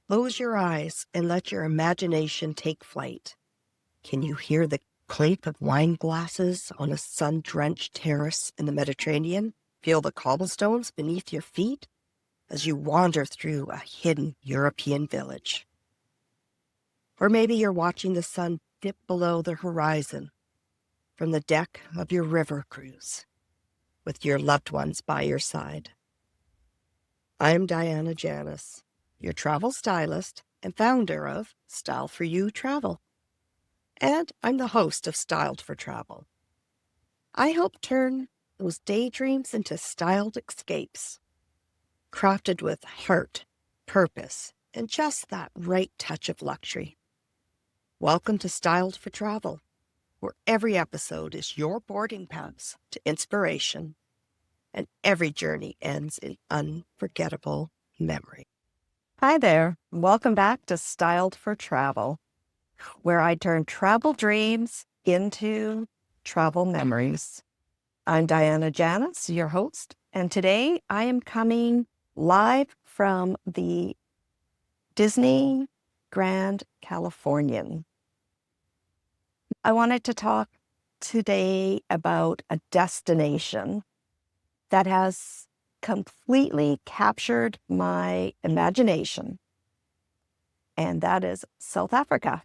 Close your eyes and let your imagination take flight. Can you hear the clink of wine glasses on a sun-drenched terrace in the Mediterranean? Feel the cobblestones beneath your feet as you wander through a hidden European village. Or maybe you're watching the sun dip below the horizon from the deck of your river cruise with your loved ones by your side. I'm Diana Janis, your travel stylist and founder of Style for You Travel. And I'm the host of Styled for Travel. I help turn those daydreams into styled escapes, crafted with heart, purpose, and just that right touch of luxury. Welcome to Styled for Travel, where every episode is your boarding pass to inspiration, and every journey ends in unforgettable memory. Hi there. Welcome back to Styled for Travel, where I turn travel dreams into travel memories. I'm Diana Janis, your host, and today I am coming live from the Disney Grand Californian. I wanted to talk today about a destination that has completely captured my imagination, and that is South Africa.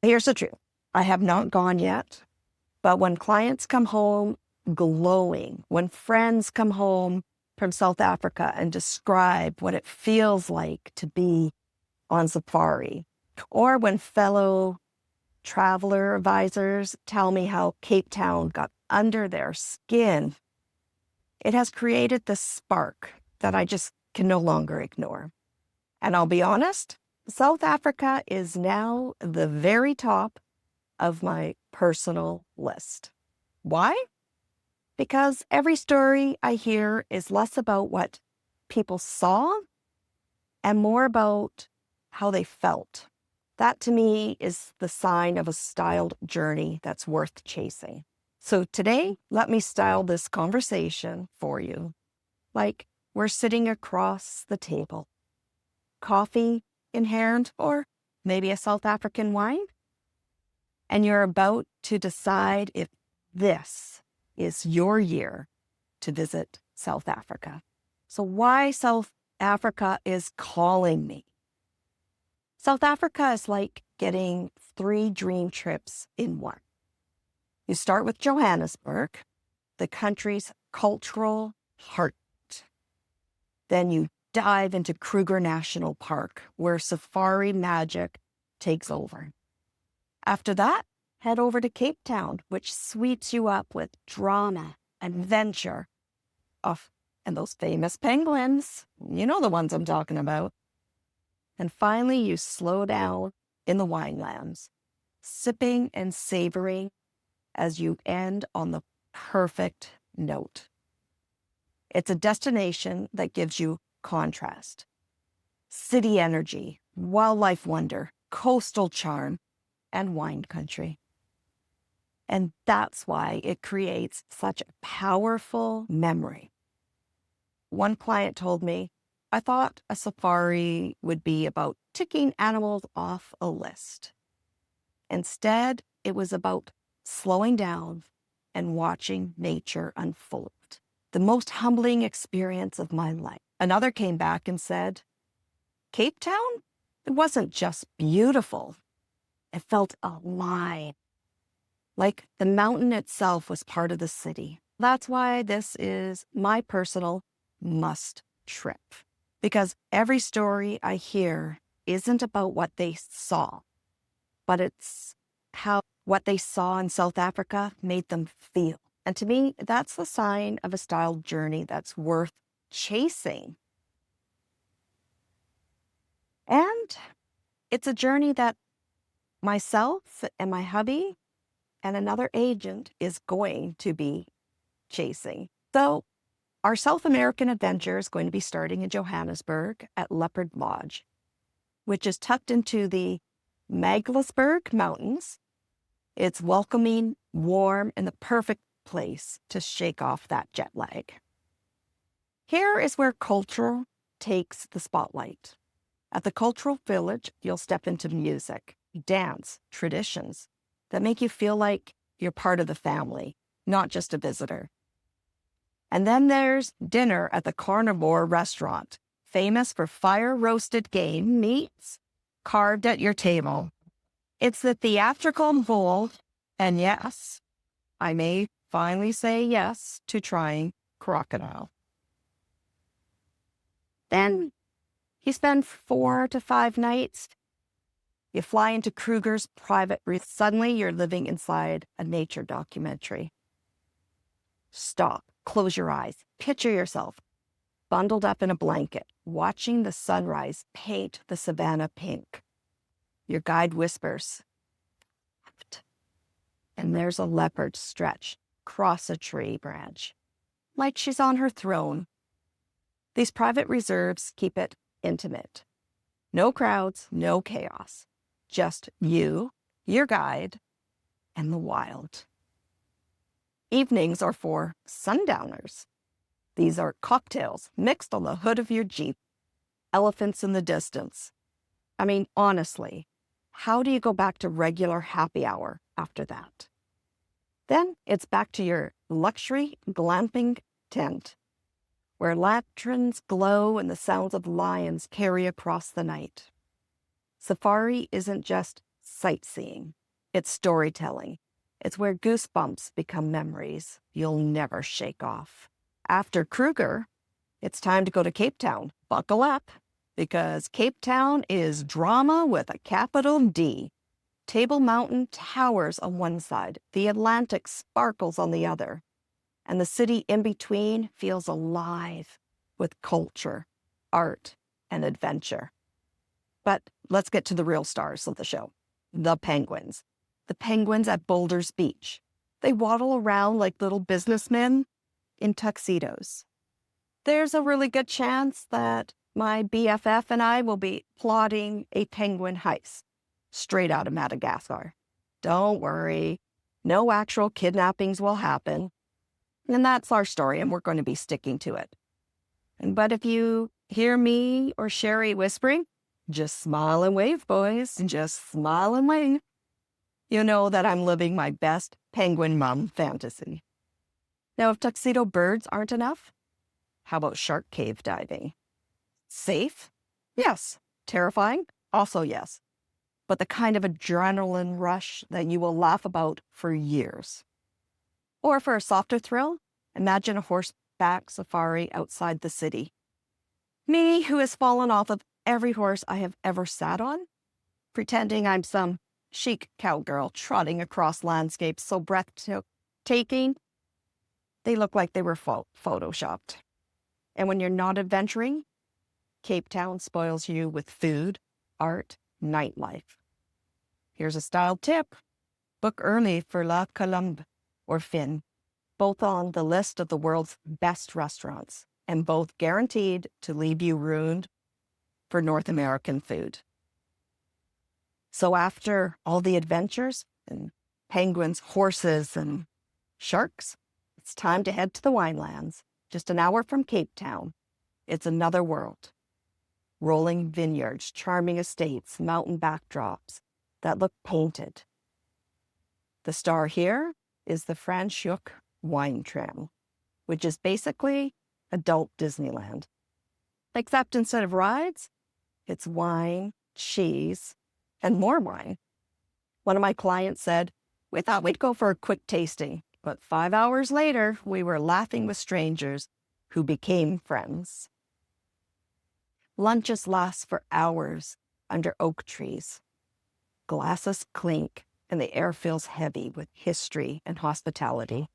Here's the truth. I have not gone yet, but when clients come home glowing, when friends come home from South Africa and describe what it feels like to be on safari, or when fellow traveler advisors tell me how Cape Town got under their skin, it has created this spark that I just can no longer ignore. And I'll be honest, South Africa is now the very top of my personal list. Why? Because every story I hear is less about what people saw and more about how they felt. That to me is the sign of a styled journey that's worth chasing. So today, let me style this conversation for you. Like we're sitting across the table, coffee in hand, or maybe a South African wine, and you're about to decide if this is your year to visit South Africa. So why South Africa is calling me? South Africa is like getting 3 dream trips in one. You start with Johannesburg, the country's cultural heart. Then you dive into Kruger National Park, where safari magic takes over. After that, head over to Cape Town, which sweeps you up with drama, adventure, and those famous penguins. You know the ones I'm talking about. And finally, you slow down in the winelands, sipping and savoring as you end on the perfect note. It's a destination that gives you contrast, city energy, wildlife wonder, coastal charm, and wine country. And that's why it creates such a powerful memory. One client told me, I thought a safari would be about ticking animals off a list. Instead, it was about slowing down and watching nature unfold. The most humbling experience of my life. Another came back and said, Cape Town? It wasn't just beautiful. It felt alive. Like the mountain itself was part of the city. That's why this is my personal must trip. Because every story I hear isn't about what they saw, but it's how what they saw in South Africa made them feel. And to me, that's the sign of a styled journey that's worth chasing. And it's a journey that myself and my hubby and another agent is going to be chasing. So our South American adventure is going to be starting in Johannesburg at Leopard Lodge, which is tucked into the Maglisburg Mountains. It's welcoming, warm, and the perfect place to shake off that jet lag. Here is where culture takes the spotlight. At the cultural village, you'll step into music, dance, traditions that make you feel like you're part of the family, not just a visitor. And then there's dinner at the Carnivore Restaurant, famous for fire-roasted game meats carved at your table. It's the theatrical bowl, and yes, I may finally say yes to trying crocodile. Then you spend 4 to 5 nights. You fly into Kruger's private. Suddenly, you're living inside a nature documentary. Stop, close your eyes, picture yourself bundled up in a blanket, watching the sunrise paint the savannah pink. Your guide whispers, and there's a leopard stretched across a tree branch, like she's on her throne. These private reserves keep it intimate. No crowds, no chaos. Just you, your guide, and the wild. Evenings are for sundowners. These are cocktails mixed on the hood of your Jeep. Elephants in the distance. I mean, honestly, how do you go back to regular happy hour after that? Then it's back to your luxury glamping tent, where lanterns glow and the sounds of lions carry across the night. Safari isn't just sightseeing, it's storytelling. It's where goosebumps become memories you'll never shake off. After Kruger, it's time to go to Cape Town. Buckle up, because Cape Town is drama with a capital D. Table Mountain towers on one side, the Atlantic sparkles on the other, and the city in between feels alive with culture, art, and adventure. But let's get to the real stars of the show, the penguins. The penguins at Boulder's Beach. They waddle around like little businessmen in tuxedos. There's a really good chance that my BFF and I will be plotting a penguin heist straight out of Madagascar. Don't worry, no actual kidnappings will happen. And that's our story, and we're going to be sticking to it. But if you hear me or Sherry whispering, just smile and wave, boys. Just smile and wave. You know that I'm living my best penguin mom fantasy. Now, if tuxedo birds aren't enough, how about shark cave diving? Safe? Yes. Terrifying? Also yes. But the kind of adrenaline rush that you will laugh about for years. Or for a softer thrill, imagine a horseback safari outside the city. Me, who has fallen off of every horse I have ever sat on, pretending I'm some chic cowgirl trotting across landscapes so breathtaking, they look like they were photoshopped. And when you're not adventuring, Cape Town spoils you with food, art, nightlife. Here's a style tip. Book early for La Colombe or Finn, both on the list of the world's best restaurants, and both guaranteed to leave you ruined for North American food. So after all the adventures and penguins, horses, and sharks, it's time to head to the winelands, just an hour from Cape Town. It's another world. Rolling vineyards, charming estates, mountain backdrops that look painted. The star here is the Franschhoek Wine Tram, which is basically adult Disneyland. Except instead of rides, it's wine, cheese, and more wine. One of my clients said, "We thought we'd go for a quick tasting, but 5 hours later, we were laughing with strangers who became friends." Lunches last for hours under oak trees. Glasses clink, and the air feels heavy with history and hospitality.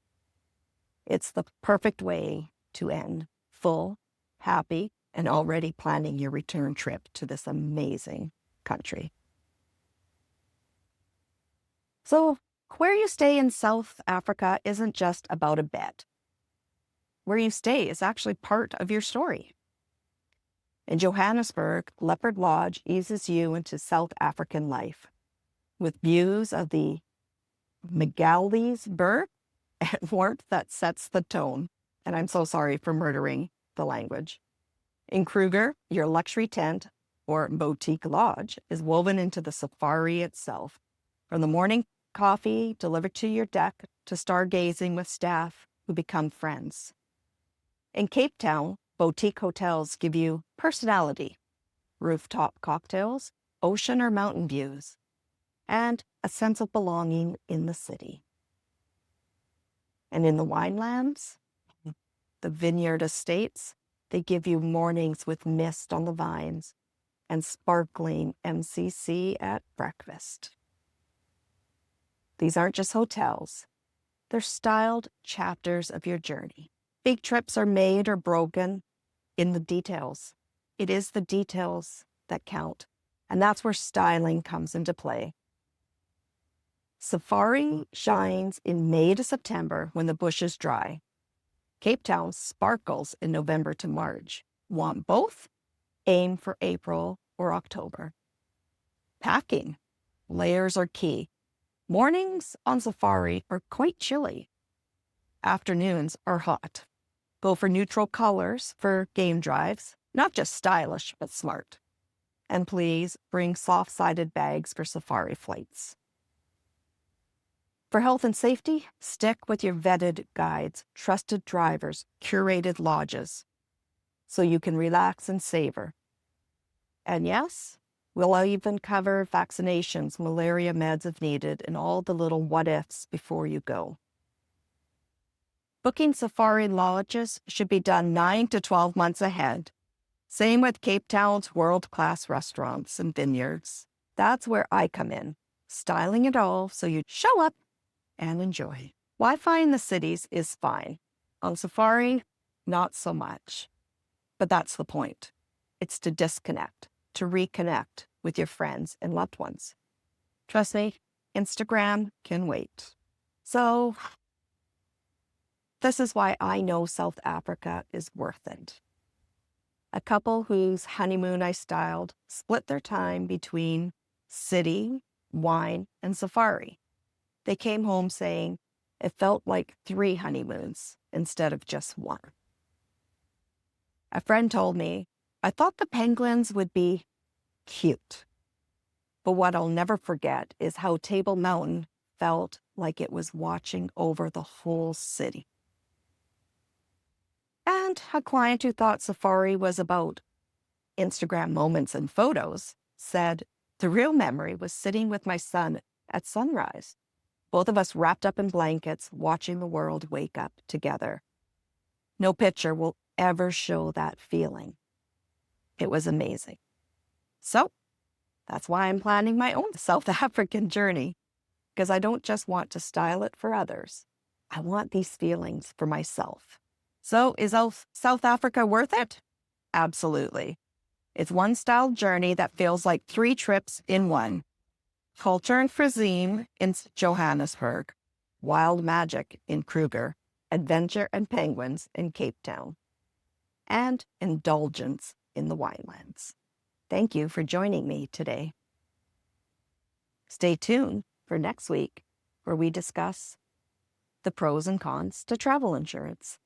It's the perfect way to end full, happy, and already planning your return trip to this amazing country. So, where you stay in South Africa isn't just about a bed. Where you stay is actually part of your story. In Johannesburg, Leopard Lodge eases you into South African life with views of the Magaliesberg and warmth that sets the tone. And I'm so sorry for murdering the language. In Kruger, your luxury tent or boutique lodge, is woven into the safari itself. From the morning coffee delivered to your deck to stargazing with staff who become friends. In Cape Town, boutique hotels give you personality, rooftop cocktails, ocean or mountain views, and a sense of belonging in the city. And in the winelands, the vineyard estates, they give you mornings with mist on the vines and sparkling MCC at breakfast. These aren't just hotels. They're styled chapters of your journey. Big trips are made or broken in the details. It is the details that count, and that's where styling comes into play. Safari shines in May to September when the bush is dry. Cape Town sparkles in November to March. Want both? Aim for April or October. Packing. Layers are key. Mornings on safari are quite chilly. Afternoons are hot. Go for neutral colors for game drives, not just stylish, but smart. And please bring soft-sided bags for safari flights. For health and safety, stick with your vetted guides, trusted drivers, curated lodges, so you can relax and savor. And yes, we'll even cover vaccinations, malaria meds if needed, and all the little what-ifs before you go. Booking safari lodges should be done 9 to 12 months ahead. Same with Cape Town's world-class restaurants and vineyards. That's where I come in, styling it all so you show up and enjoy. Wi-Fi in the cities is fine. On safari, not so much. But that's the point. It's to disconnect, to reconnect with your friends and loved ones. Trust me, Instagram can wait. So, this is why I know South Africa is worth it. A couple whose honeymoon I styled split their time between city, wine, and safari. They came home saying it felt like 3 honeymoons instead of just one. A friend told me, I thought the penguins would be cute. But what I'll never forget is how Table Mountain felt like it was watching over the whole city. And a client who thought safari was about Instagram moments and photos said the real memory was sitting with my son at sunrise. Both of us wrapped up in blankets, watching the world wake up together. No picture will ever show that feeling. It was amazing. So, that's why I'm planning my own South African journey, because I don't just want to style it for others. I want these feelings for myself. So, is South Africa worth it? Absolutely. It's one style journey that feels like 3 trips in one. Culture and cuisine in Johannesburg, wild magic in Kruger, adventure and penguins in Cape Town, and indulgence in the winelands. Thank you for joining me today. Stay tuned for next week, where we discuss the pros and cons to travel insurance.